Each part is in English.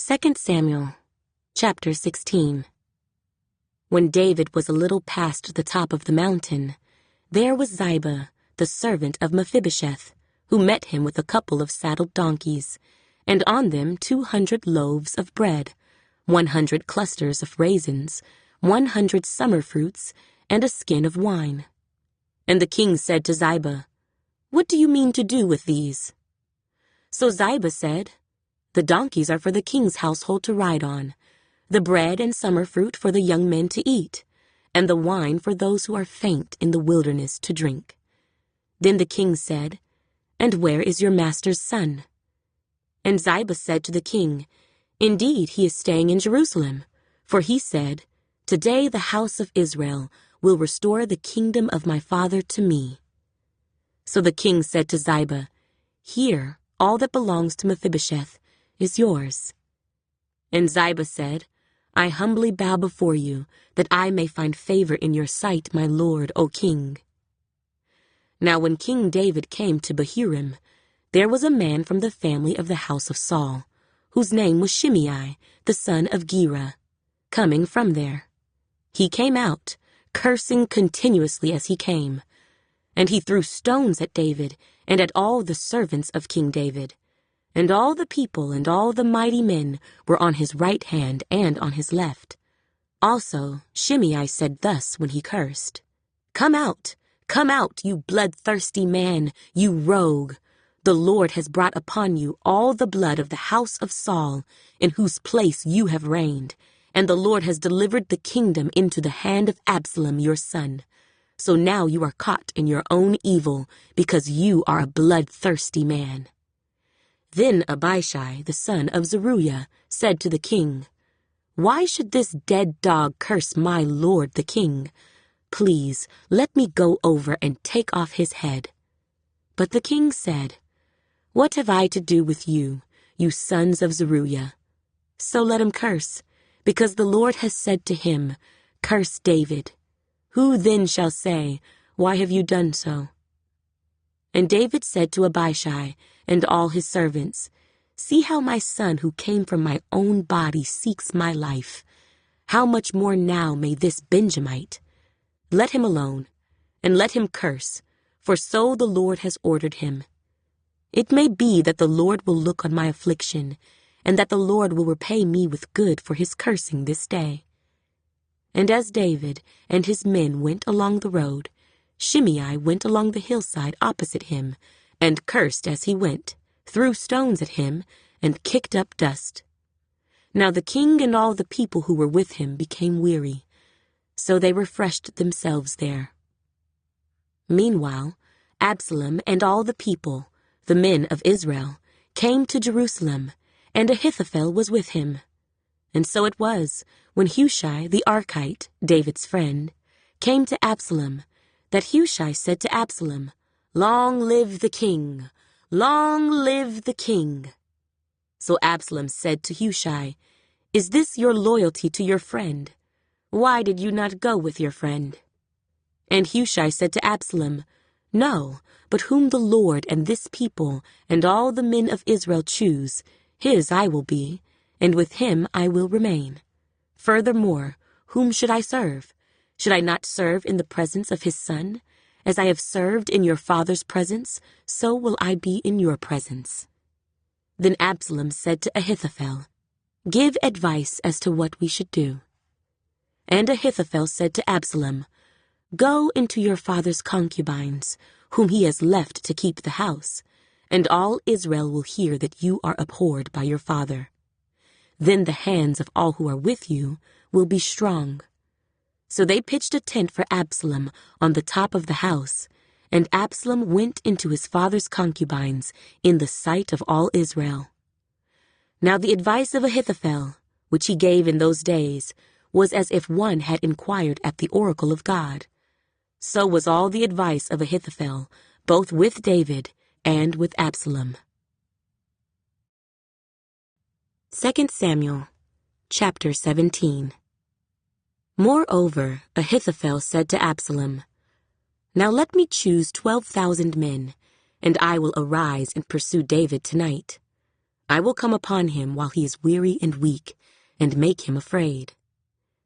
2 Samuel, chapter 16. When David was a little past the top of the mountain, there was Ziba, the servant of Mephibosheth, who met him with a couple of saddled donkeys, and on them 200 loaves of bread, 100 clusters of raisins, 100 summer fruits, and a skin of wine. And the king said to Ziba, "What do you mean to do with these?" So Ziba said, "The donkeys are for the king's household to ride on, the bread and summer fruit for the young men to eat, and the wine for those who are faint in the wilderness to drink." Then the king said, "And where is your master's son?" And Ziba said to the king, "Indeed, he is staying in Jerusalem, for he said, 'Today the house of Israel will restore the kingdom of my father to me.'" So the king said to Ziba, "Here, all that belongs to Mephibosheth is yours." And Ziba said, "I humbly bow before you, that I may find favor in your sight, my lord, O king." Now when King David came to Bahurim, there was a man from the family of the house of Saul, whose name was Shimei, the son of Gera, coming from there. He came out, cursing continuously as he came, and he threw stones at David and at all the servants of King David. And all the people and all the mighty men were on his right hand and on his left. Also Shimei said thus when he cursed, come out, you bloodthirsty man, you rogue! The Lord has brought upon you all the blood of the house of Saul, in whose place you have reigned, and the Lord has delivered the kingdom into the hand of Absalom your son. So now you are caught in your own evil, because you are a bloodthirsty man." Then Abishai, the son of Zeruiah, said to the king, "Why should this dead dog curse my lord the king? Please, let me go over and take off his head." But the king said, "What have I to do with you, you sons of Zeruiah? So let him curse, because the Lord has said to him, 'Curse David.' Who then shall say, 'Why have you done so?'" And David said to Abishai and all his servants, "See how my son who came from my own body seeks my life. How much more now may this Benjamite? Let him alone, and let him curse, for so the Lord has ordered him. It may be that the Lord will look on my affliction, and that the Lord will repay me with good for his cursing this day." And as David and his men went along the road, Shimei went along the hillside opposite him, and cursed as he went, threw stones at him, and kicked up dust. Now the king and all the people who were with him became weary, so they refreshed themselves there. Meanwhile, Absalom and all the people, the men of Israel, came to Jerusalem, and Ahithophel was with him. And so it was, when Hushai the Archite, David's friend, came to Absalom, that Hushai said to Absalom, "Long live the king! Long live the king!" So Absalom said to Hushai, "Is this your loyalty to your friend? Why did you not go with your friend?" And Hushai said to Absalom, "No, but whom the Lord and this people and all the men of Israel choose, his I will be, and with him I will remain. Furthermore, whom should I serve? Should I not serve in the presence of his son? As I have served in your father's presence, so will I be in your presence." Then Absalom said to Ahithophel, "Give advice as to what we should do." And Ahithophel said to Absalom, "Go into your father's concubines, whom he has left to keep the house, and all Israel will hear that you are abhorred by your father. Then the hands of all who are with you will be strong." So they pitched a tent for Absalom on the top of the house, and Absalom went into his father's concubines in the sight of all Israel. Now the advice of Ahithophel, which he gave in those days, was as if one had inquired at the oracle of God. So was all the advice of Ahithophel, both with David and with Absalom. 2 Samuel, chapter 17. Moreover, Ahithophel said to Absalom, "Now let me choose 12,000 men, and I will arise and pursue David tonight. I will come upon him while he is weary and weak, and make him afraid.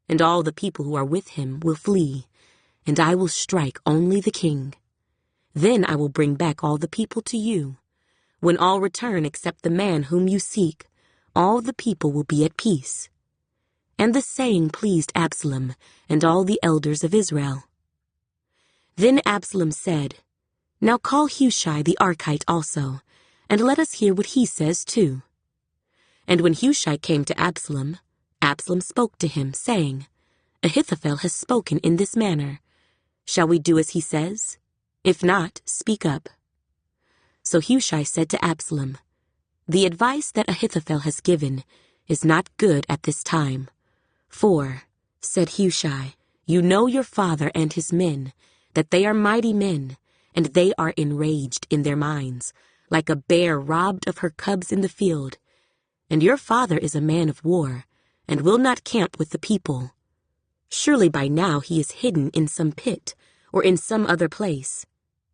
And all the people who are with him will flee, and I will strike only the king. Then I will bring back all the people to you. When all return except the man whom you seek, all the people will be at peace." And the saying pleased Absalom and all the elders of Israel. Then Absalom said, "Now call Hushai the Archite also, and let us hear what he says too." And when Hushai came to Absalom, Absalom spoke to him, saying, "Ahithophel has spoken in this manner. Shall we do as he says? If not, speak up." So Hushai said to Absalom, "The advice that Ahithophel has given is not good at this time. For," said Hushai, "you know your father and his men, that they are mighty men, and they are enraged in their minds, like a bear robbed of her cubs in the field. And your father is a man of war, and will not camp with the people. Surely by now he is hidden in some pit, or in some other place.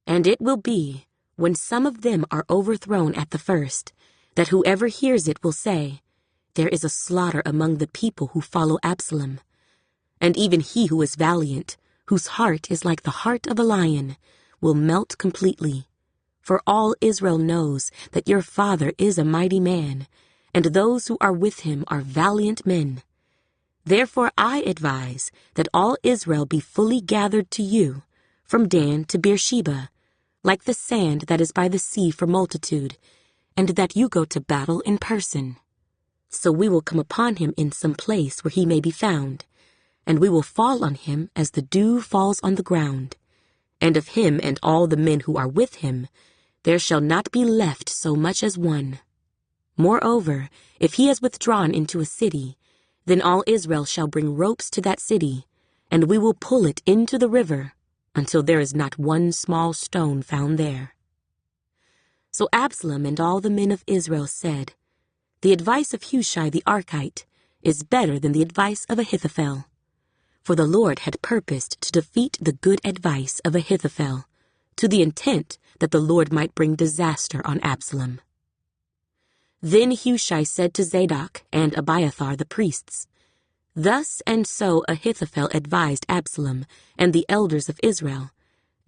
And it will be, when some of them are overthrown at the first, that whoever hears it will say, 'There is a slaughter among the people who follow Absalom.' And even he who is valiant, whose heart is like the heart of a lion, will melt completely. For all Israel knows that your father is a mighty man, and those who are with him are valiant men. Therefore I advise that all Israel be fully gathered to you, from Dan to Beersheba, like the sand that is by the sea for multitude, and that you go to battle in person. So we will come upon him in some place where he may be found, and we will fall on him as the dew falls on the ground. And of him and all the men who are with him, there shall not be left so much as one. Moreover, if he has withdrawn into a city, then all Israel shall bring ropes to that city, and we will pull it into the river, until there is not one small stone found there." So Absalom and all the men of Israel said, "The advice of Hushai the Archite is better than the advice of Ahithophel." For the Lord had purposed to defeat the good advice of Ahithophel, to the intent that the Lord might bring disaster on Absalom. Then Hushai said to Zadok and Abiathar the priests, "Thus and so Ahithophel advised Absalom and the elders of Israel,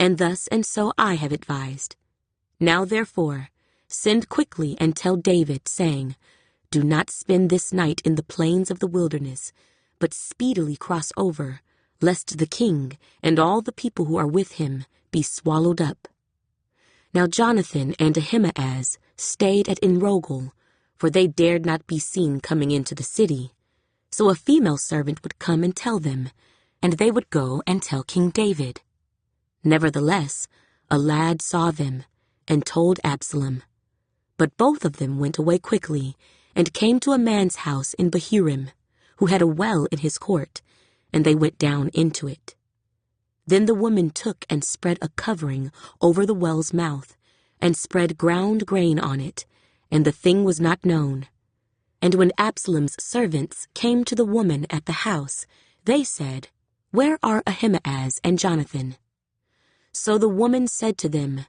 and thus and so I have advised. Now therefore, send quickly and tell David, saying, 'Do not spend this night in the plains of the wilderness, but speedily cross over, lest the king and all the people who are with him be swallowed up.'" Now Jonathan and Ahimaaz stayed at Enrogel, for they dared not be seen coming into the city. So a female servant would come and tell them, and they would go and tell King David. Nevertheless, a lad saw them and told Absalom. But both of them went away quickly and came to a man's house in Bahurim, who had a well in his court, and they went down into it. Then the woman took and spread a covering over the well's mouth, and spread ground grain on it, and the thing was not known. And when Absalom's servants came to the woman at the house, they said, "Where are Ahimaaz and Jonathan?" So the woman said to them,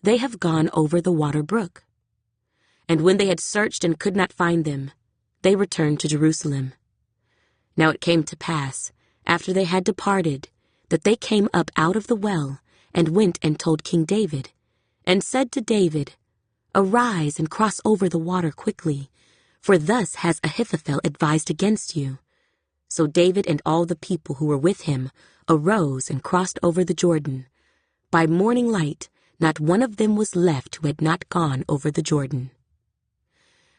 "They have gone over the water brook." And when they had searched and could not find them, they returned to Jerusalem. Now it came to pass, after they had departed, that they came up out of the well, and went and told King David, and said to David, "Arise and cross over the water quickly, for thus has Ahithophel advised against you." So David and all the people who were with him arose and crossed over the Jordan. By morning light, not one of them was left who had not gone over the Jordan.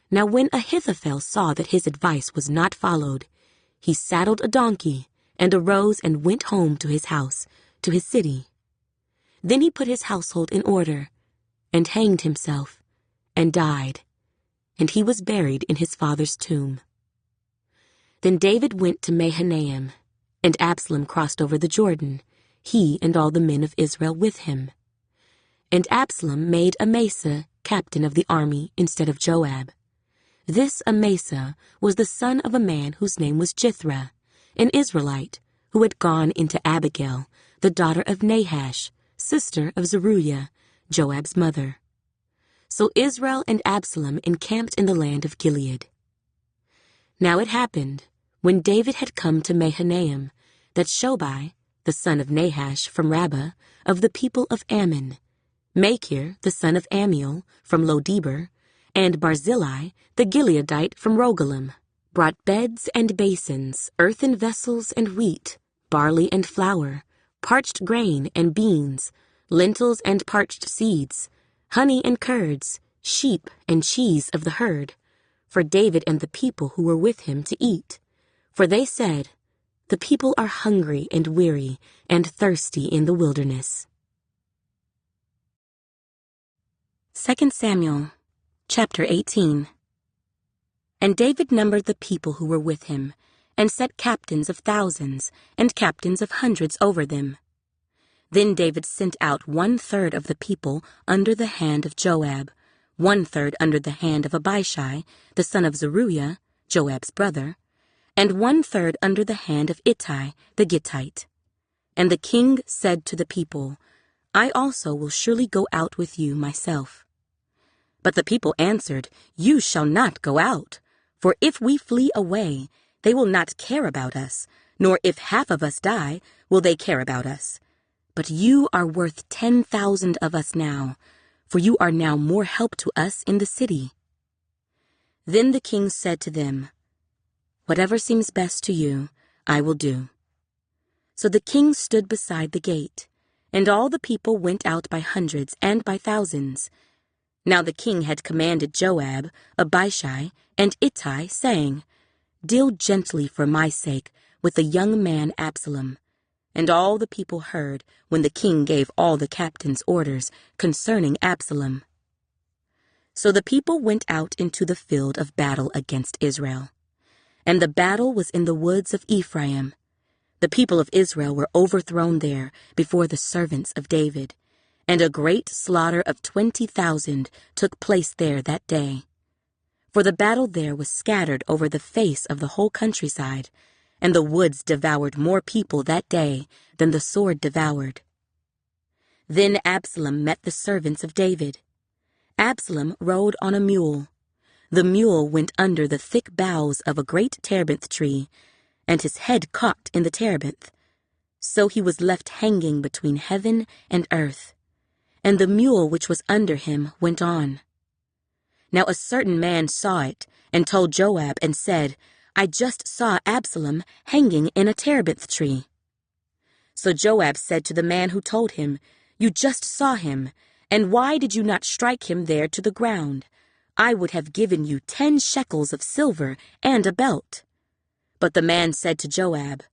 Now when Ahithophel saw that his advice was not followed, he saddled a donkey and arose and went home to his house, to his city. Then he put his household in order, and hanged himself, and died, and he was buried in his father's tomb. Then David went to Mahanaim, and Absalom crossed over the Jordan, he and all the men of Israel with him. And Absalom made Amasa captain of the army instead of Joab. This Amasa was the son of a man whose name was Jithra, an Israelite, who had gone into Abigail, the daughter of Nahash, sister of Zeruiah, Joab's mother. So Israel and Absalom encamped in the land of Gilead. Now it happened, when David had come to Mahanaim, that Shobai, the son of Nahash from Rabbah, of the people of Ammon, Machir, the son of Ammiel, from Lodebar, and Barzillai, the Gileadite from Rogelim, brought beds and basins, earthen vessels and wheat, barley and flour, parched grain and beans, lentils and parched seeds, honey and curds, sheep and cheese of the herd, for David and the people who were with him to eat. For they said, "The people are hungry and weary and thirsty in the wilderness." 2 Samuel, chapter 18. And David numbered the people who were with him, and set captains of thousands and captains of hundreds over them. Then David sent out 1/3 of the people under the hand of Joab, 1/3 under the hand of Abishai, the son of Zeruiah, Joab's brother, and 1/3 under the hand of Ittai the Gittite. And the king said to the people, "I also will surely go out with you myself." But the people answered, "You shall not go out, for if we flee away, they will not care about us, nor if half of us die, will they care about us. But you are worth 10,000 of us now, for you are now more help to us in the city." Then the king said to them, "Whatever seems best to you, I will do." So the king stood beside the gate, and all the people went out by hundreds and by thousands. Now the king had commanded Joab, Abishai, and Ittai, saying, "Deal gently for my sake with the young man Absalom." And all the people heard when the king gave all the captains orders concerning Absalom. So the people went out into the field of battle against Israel. And the battle was in the woods of Ephraim. The people of Israel were overthrown there before the servants of David, and a great slaughter of 20,000 took place there that day. For the battle there was scattered over the face of the whole countryside, and the woods devoured more people that day than the sword devoured. Then Absalom met the servants of David. Absalom rode on a mule. The mule went under the thick boughs of a great terebinth tree, and his head caught in the terebinth. So he was left hanging between heaven and earth, and the mule which was under him went on. Now a certain man saw it, and told Joab, and said, "I just saw Absalom hanging in a terebinth tree." So Joab said to the man who told him, "You just saw him, and why did you not strike him there to the ground? I would have given you 10 shekels of silver and a belt." But the man said to Joab,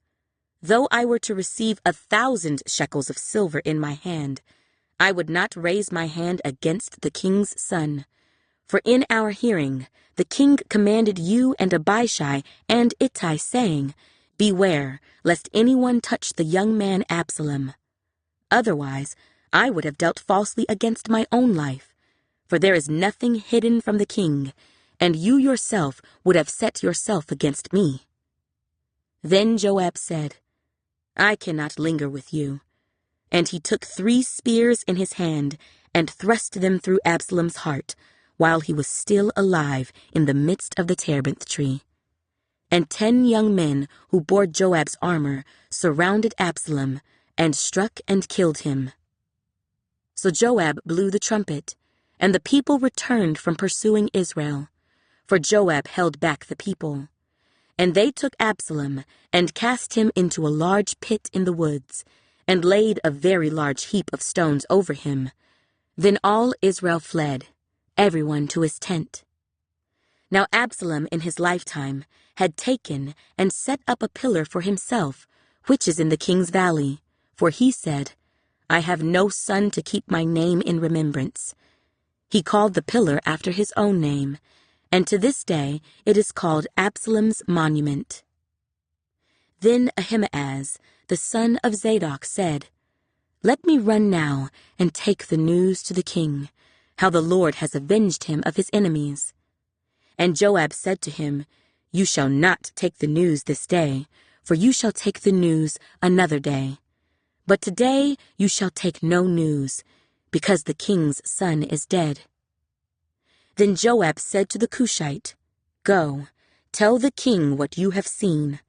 "Though I were to receive 1,000 shekels of silver in my hand, I would not raise my hand against the king's son. For in our hearing the king commanded you and Abishai and Ittai, saying, 'Beware, lest anyone touch the young man Absalom.' Otherwise, I would have dealt falsely against my own life, for there is nothing hidden from the king, and you yourself would have set yourself against me." Then Joab said, "I cannot linger with you." And he took 3 spears in his hand and thrust them through Absalom's heart, while he was still alive in the midst of the terebinth tree. And 10 young men who bore Joab's armor surrounded Absalom and struck and killed him. So Joab blew the trumpet, and the people returned from pursuing Israel, for Joab held back the people. And they took Absalom and cast him into a large pit in the woods, and laid a very large heap of stones over him. Then all Israel fled, everyone to his tent. Now Absalom in his lifetime had taken and set up a pillar for himself, which is in the king's valley, for he said, "I have no son to keep my name in remembrance." He called the pillar after his own name, and to this day it is called Absalom's monument. Then Ahimaaz, the son of Zadok, said, "Let me run now and take the news to the king, how the Lord has avenged him of his enemies." And Joab said to him, "You shall not take the news this day, for you shall take the news another day. But today you shall take no news, because the king's son is dead." Then Joab said to the Cushite, "Go, tell the king what you have seen."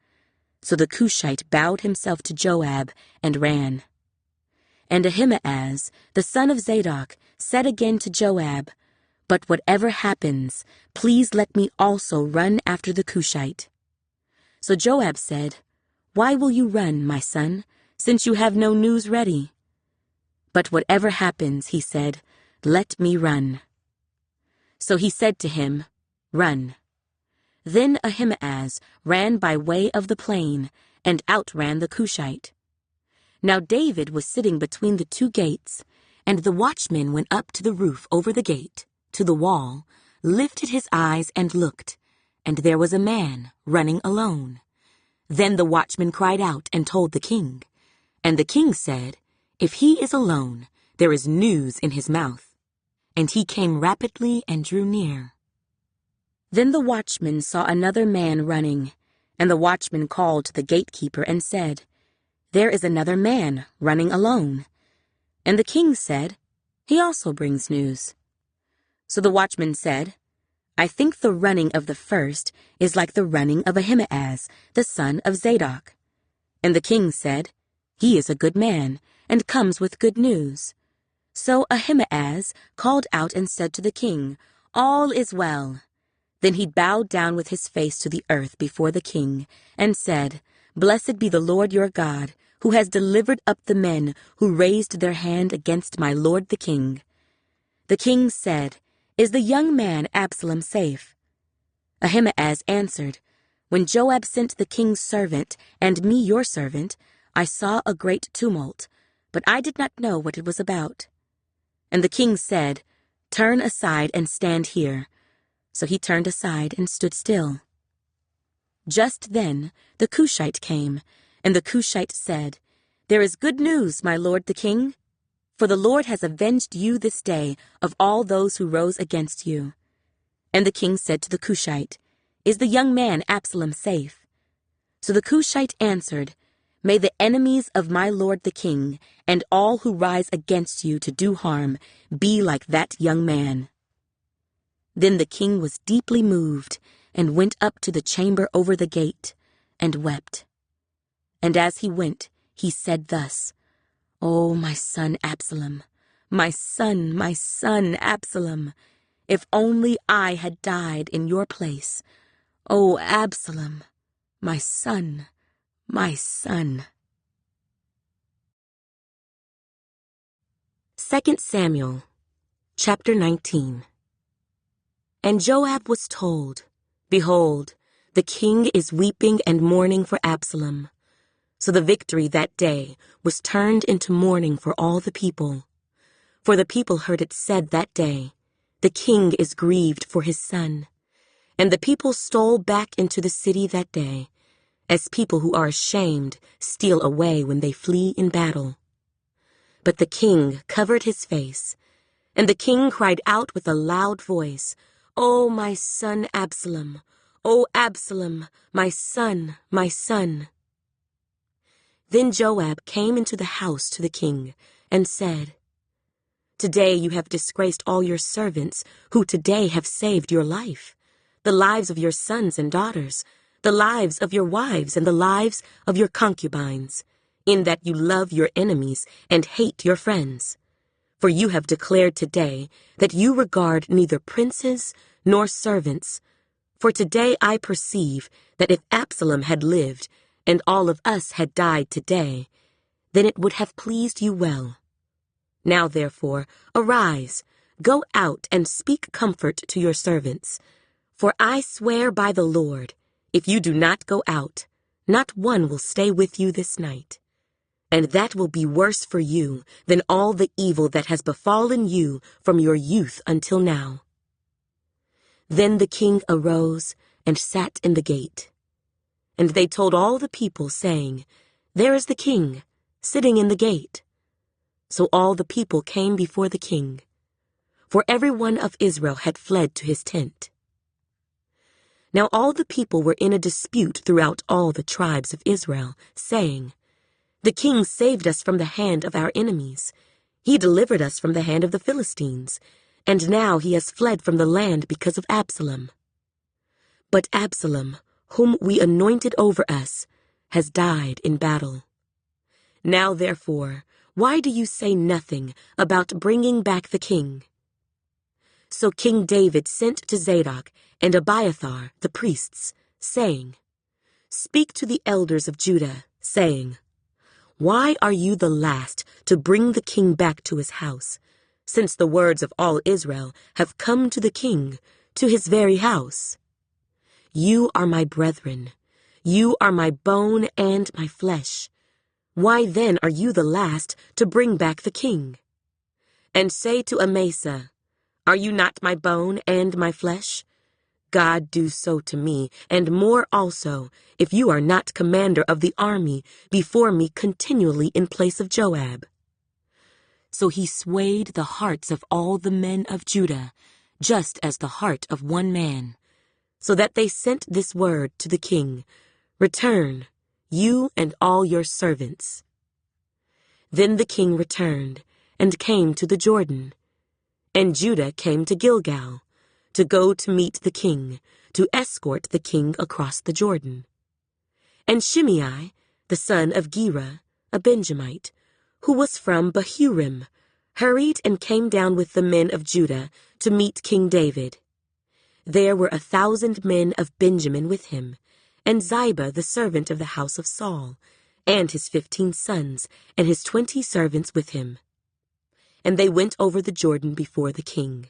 So the Cushite bowed himself to Joab and ran. And Ahimaaz, the son of Zadok, said again to Joab, "But whatever happens, please let me also run after the Cushite." So Joab said, "Why will you run, my son, since you have no news ready?" "But whatever happens," he said, "let me run." So he said to him, "Run." Then Ahimaaz ran by way of the plain and outran the Cushite. Now David was sitting between the two gates, and the watchman went up to the roof over the gate, to the wall, lifted his eyes and looked, and there was a man running alone. Then the watchman cried out and told the king. And the king said, "If he is alone, there is news in his mouth." And he came rapidly and drew near. Then the watchman saw another man running, and the watchman called to the gatekeeper and said, "There is another man running alone." And the king said, "He also brings news." So the watchman said, "I think the running of the first is like the running of Ahimaaz, the son of Zadok." And the king said, "He is a good man, and comes with good news." So Ahimaaz called out and said to the king, "All is well." Then he bowed down with his face to the earth before the king, and said, "Blessed be the Lord your God, who has delivered up the men who raised their hand against my lord the king." The king said, "Is the young man Absalom safe?" Ahimaaz answered, "When Joab sent the king's servant and me your servant, I saw a great tumult, but I did not know what it was about." And the king said, "Turn aside and stand here." So he turned aside and stood still. Just then the Cushite came, and the Cushite said, "There is good news, my lord the king. For the Lord has avenged you this day of all those who rose against you." And the king said to the Cushite, "Is the young man Absalom safe?" So the Cushite answered, "May the enemies of my lord the king, and all who rise against you to do harm, be like that young man." Then the king was deeply moved, and went up to the chamber over the gate, and wept. And as he went, he said thus, "O my son Absalom, my son Absalom, if only I had died in your place. O Absalom, my son, my son." 2 Samuel, chapter 19. And Joab was told, "Behold, the king is weeping and mourning for Absalom." So the victory that day was turned into mourning for all the people. For the people heard it said that day, "The king is grieved for his son." And the people stole back into the city that day, as people who are ashamed steal away when they flee in battle. But the king covered his face, and the king cried out with a loud voice, "O my son Absalom, O Absalom, my son, my son." Then Joab came into the house to the king and said, "Today you have disgraced all your servants who today have saved your life, the lives of your sons and daughters, the lives of your wives and the lives of your concubines, in that you love your enemies and hate your friends. For you have declared today that you regard neither princes nor servants. For today I perceive that if Absalom had lived, and all of us had died today, then it would have pleased you well. Now therefore, arise, go out and speak comfort to your servants. For I swear by the Lord, if you do not go out, not one will stay with you this night. And that will be worse for you than all the evil that has befallen you from your youth until now." Then the king arose and sat in the gate. And they told all the people, saying, "There is the king, sitting in the gate." So all the people came before the king, for every one of Israel had fled to his tent. Now all the people were in a dispute throughout all the tribes of Israel, saying, "The king saved us from the hand of our enemies. He delivered us from the hand of the Philistines. and now he has fled from the land because of Absalom. But Absalom, whom we anointed over us, has died in battle. Now therefore, why do you say nothing about bringing back the king?" So King David sent to Zadok and Abiathar, the priests, saying, "Speak to the elders of Judah, saying, why are you the last to bring the king back to his house, since the words of all Israel have come to the king, to his very house? You are my brethren, you are my bone and my flesh. Why then are you the last to bring back the king? And say to Amasa, are you not my bone and my flesh? God do so to me, and more also, if you are not commander of the army before me continually in place of Joab." So he swayed the hearts of all the men of Judah, just as the heart of one man, so that they sent this word to the king, "Return, you and all your servants." Then the king returned, and came to the Jordan. And Judah came to Gilgal, to go to meet the king, to escort the king across the Jordan. And Shimei, the son of Gera, a Benjamite, who was from Bahurim, hurried and came down with the men of Judah to meet King David. There were 1,000 men of Benjamin with him, and Ziba the servant of the house of Saul, and his 15 sons, and his 20 servants with him. And they went over the Jordan before the king.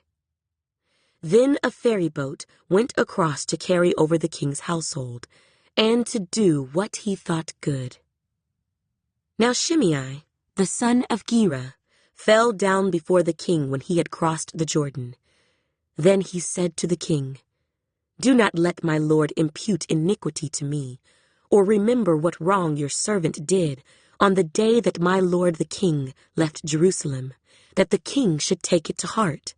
Then a ferry boat went across to carry over the king's household, and to do what he thought good. Now Shimei, the son of Gera, fell down before the king when he had crossed the Jordan. Then he said to the king, "Do not let my lord impute iniquity to me, or remember what wrong your servant did on the day that my lord the king left Jerusalem, that the king should take it to heart.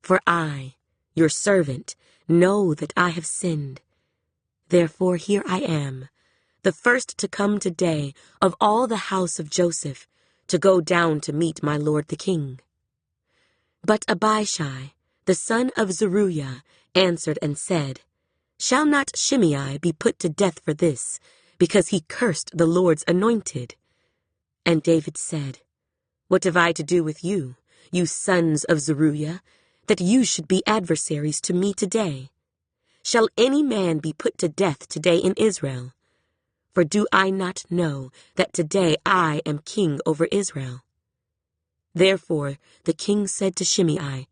For I, your servant, know that I have sinned. Therefore here I am, the first to come today of all the house of Joseph, to go down to meet my lord the king." But Abishai, the son of Zeruiah, answered and said, "Shall not Shimei be put to death for this, because he cursed the Lord's anointed?" And David said, "What have I to do with you, you sons of Zeruiah, that you should be adversaries to me today? Shall any man be put to death today in Israel? For do I not know that today I am king over Israel?" Therefore the king said to Shimei,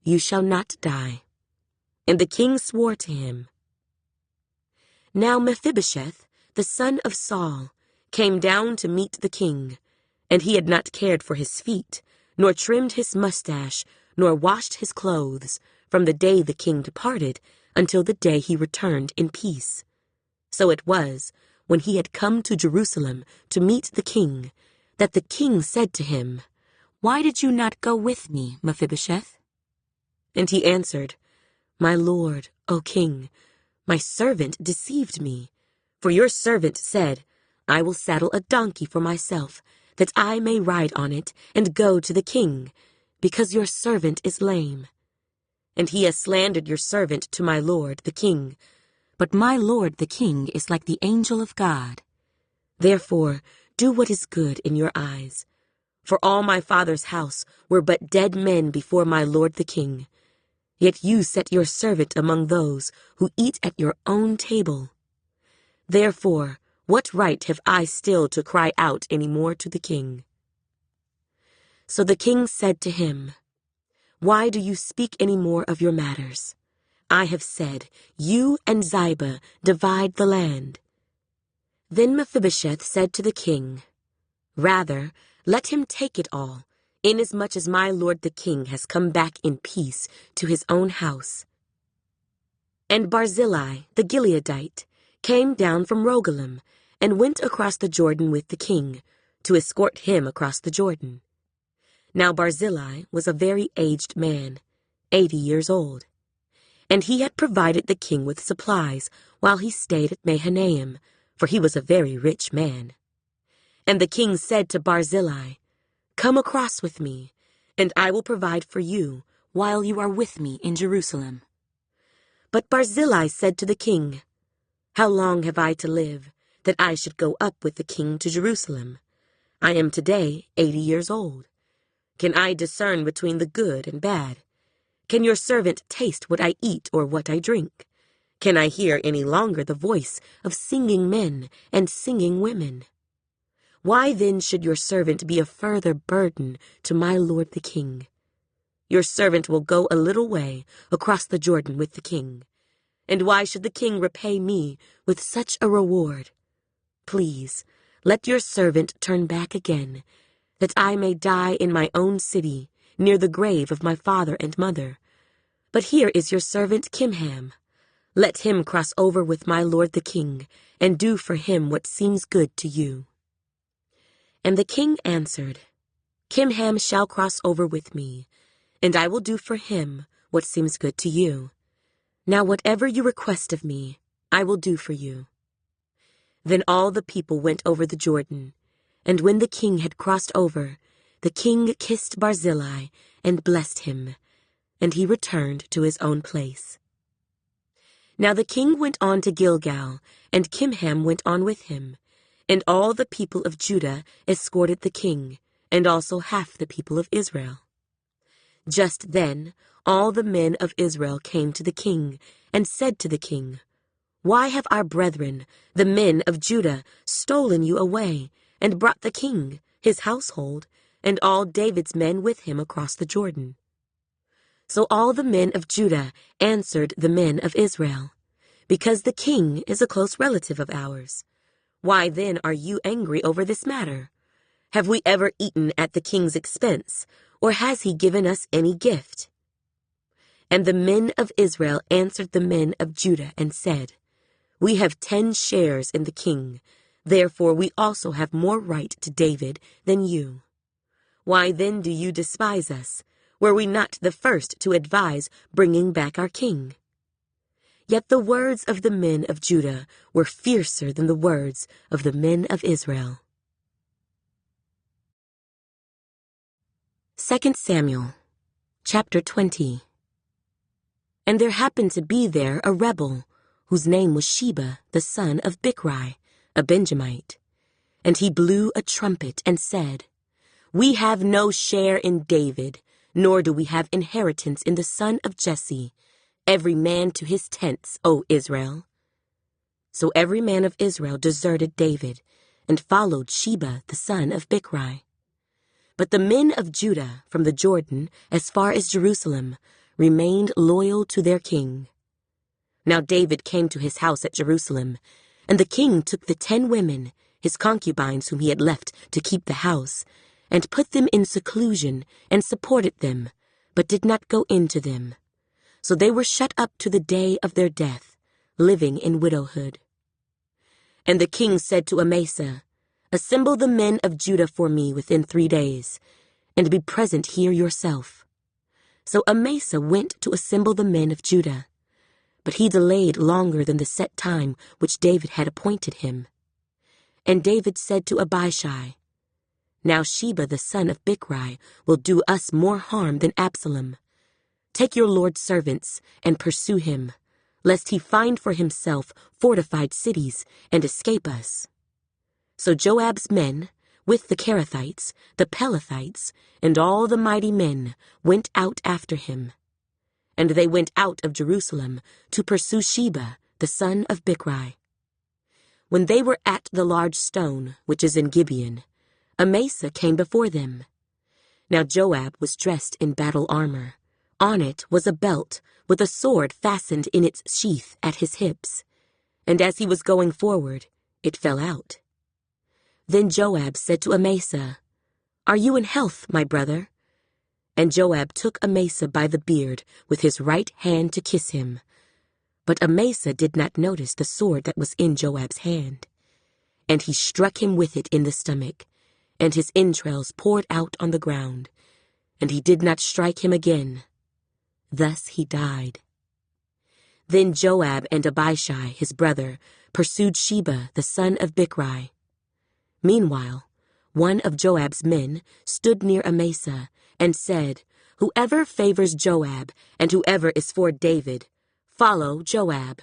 "You shall not die." And the king swore to him. Now Mephibosheth, the son of Saul, came down to meet the king, and he had not cared for his feet, nor trimmed his mustache, nor washed his clothes, from the day the king departed until the day he returned in peace. So it was, when he had come to Jerusalem to meet the king, that the king said to him, "Why did you not go with me, Mephibosheth?" And he answered, "My lord, O king, my servant deceived me. For your servant said, I will saddle a donkey for myself, that I may ride on it and go to the king, because your servant is lame. And he has slandered your servant to my lord the king. But my lord the king is like the angel of God. Therefore, do what is good in your eyes. For all my father's house were but dead men before my lord the king. Yet you set your servant among those who eat at your own table. Therefore, what right have I still to cry out any more to the king?" So the king said to him, "Why do you speak any more of your matters? I have said, you and Ziba divide the land." Then Mephibosheth said to the king, "Rather, let him take it all, inasmuch as my lord the king has come back in peace to his own house." And Barzillai the Gileadite came down from Rogelim, and went across the Jordan with the king, to escort him across the Jordan. Now Barzillai was a very aged man, 80 years old, and he had provided the king with supplies while he stayed at Mahanaim, for he was a very rich man. And the king said to Barzillai, "Come across with me, and I will provide for you while you are with me in Jerusalem." But Barzillai said to the king, "How long have I to live, that I should go up with the king to Jerusalem? I am today 80 years old. Can I discern between the good and bad? Can your servant taste what I eat or what I drink? Can I hear any longer the voice of singing men and singing women? Why then should your servant be a further burden to my lord the king? Your servant will go a little way across the Jordan with the king. And why should the king repay me with such a reward? Please, let your servant turn back again, that I may die in my own city, near the grave of my father and mother. But here is your servant Kimham. Let him cross over with my lord the king, and do for him what seems good to you." And the king answered, "Kimham shall cross over with me, and I will do for him what seems good to you. Now whatever you request of me, I will do for you." Then all the people went over the Jordan, and when the king had crossed over, the king kissed Barzillai and blessed him, and he returned to his own place. Now the king went on to Gilgal, and Kimham went on with him, and all the people of Judah escorted the king, and also half the people of Israel. Just then all the men of Israel came to the king, and said to the king, "Why have our brethren, the men of Judah, stolen you away, and brought the king, his household, and all David's men with him across the Jordan?" So all the men of Judah answered the men of Israel, "Because the king is a close relative of ours. Why then are you angry over this matter? Have we ever eaten at the king's expense, or has he given us any gift?" And the men of Israel answered the men of Judah and said, "We have 10 shares in the king, therefore we also have more right to David than you. Why then do you despise us? Were we not the first to advise bringing back our king?" Yet the words of the men of Judah were fiercer than the words of the men of Israel. 2 Samuel, chapter 20. And there happened to be there a rebel, whose name was Sheba, the son of Bichri, a Benjamite. And he blew a trumpet and said, "We have no share in David, nor do we have inheritance in the son of Jesse. Every man to his tents, O Israel." So every man of Israel deserted David, and followed Sheba, the son of Bichri. But the men of Judah, from the Jordan as far as Jerusalem, remained loyal to their king. Now David came to his house at Jerusalem, and the king took the 10 women, his concubines whom he had left to keep the house, and put them in seclusion, and supported them, but did not go into them. So they were shut up to the day of their death, living in widowhood. And the king said to Amasa, "Assemble the men of Judah for me within 3 days, and be present here yourself." So Amasa went to assemble the men of Judah, but he delayed longer than the set time which David had appointed him. And David said to Abishai, "Now Sheba the son of Bichri will do us more harm than Absalom. Take your lord's servants and pursue him, lest he find for himself fortified cities and escape us." So Joab's men, with the Kerethites, the Pelethites, and all the mighty men, went out after him. And they went out of Jerusalem to pursue Sheba, the son of Bichri. When they were at the large stone, which is in Gibeon, Amasa came before them. Now Joab was dressed in battle armor. On it was a belt, with a sword fastened in its sheath at his hips. And as he was going forward, it fell out. Then Joab said to Amasa, "Are you in health, my brother?" And Joab took Amasa by the beard with his right hand to kiss him. But Amasa did not notice the sword that was in Joab's hand. And he struck him with it in the stomach, and his entrails poured out on the ground, and he did not strike him again. Thus he died. Then Joab and Abishai, his brother, pursued Sheba, the son of Bichri. Meanwhile, one of Joab's men stood near Amasa and said, Whoever favors Joab and whoever is for David, follow Joab."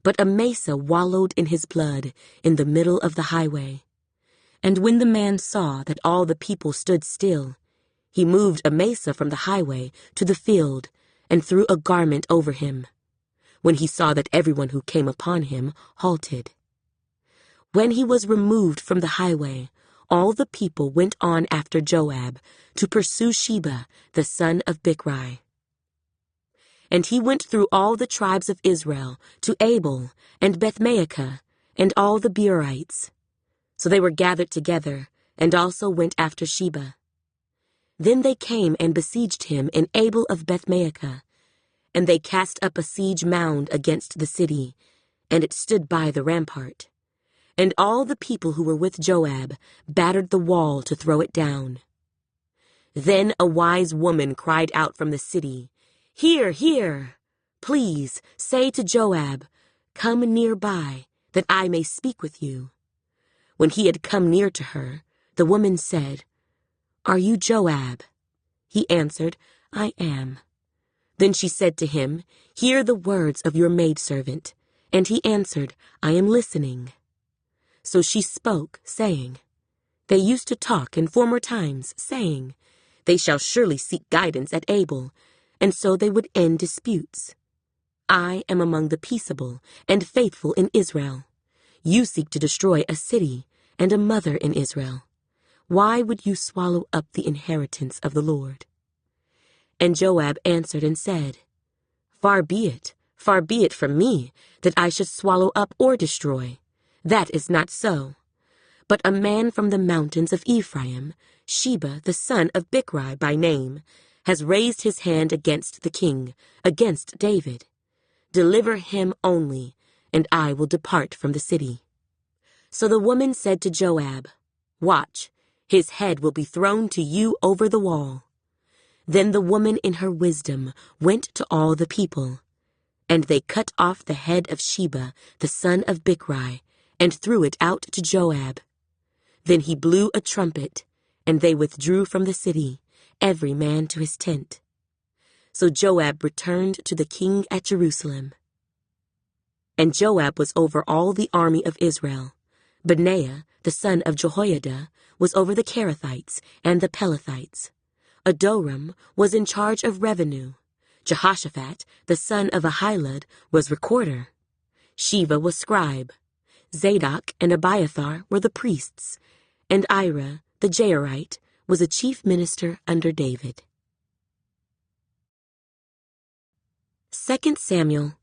But Amasa wallowed in his blood in the middle of the highway. And when the man saw that all the people stood still, he moved Amasa from the highway to the field and threw a garment over him, when he saw that everyone who came upon him halted. When he was removed from the highway, all the people went on after Joab to pursue Sheba, the son of Bichri. And he went through all the tribes of Israel to Abel and Bethmaachah and all the Beerites. So they were gathered together, and also went after Sheba. Then they came and besieged him in Abel of Bethmaachah, and they cast up a siege mound against the city, and it stood by the rampart. And all the people who were with Joab battered the wall to throw it down. Then a wise woman cried out from the city, "Hear, hear! Please say to Joab, 'Come near by, that I may speak with you.'" When he had come near to her, the woman said, "Are you Joab?" He answered, "I am." Then she said to him, "Hear the words of your maidservant." And he answered, "I am listening." So she spoke, saying, "They used to talk in former times, saying, 'They shall surely seek guidance at Abel,' and so they would end disputes. I am among the peaceable and faithful in Israel. You seek to destroy a city and a mother in Israel. Why would you swallow up the inheritance of the Lord?" And Joab answered and said, far be it from me that I should swallow up or destroy. That is not so. But a man from the mountains of Ephraim, Sheba the son of Bichri by name, has raised his hand against the king, against David. Deliver him only, and I will depart from the city." So the woman said to Joab, "Watch, his head will be thrown to you over the wall." Then the woman in her wisdom went to all the people, and they cut off the head of Sheba, the son of Bichri, and threw it out to Joab. Then he blew a trumpet, and they withdrew from the city, every man to his tent. So Joab returned to the king at Jerusalem. And Joab was over all the army of Israel. Benaiah, the son of Jehoiada, was over the Kerethites and the Pelethites. Adoram was in charge of revenue. Jehoshaphat, the son of Ahilud, was recorder. Sheva was scribe. Zadok and Abiathar were the priests, and Ira, the Jairite, was a chief minister under David. 2 Samuel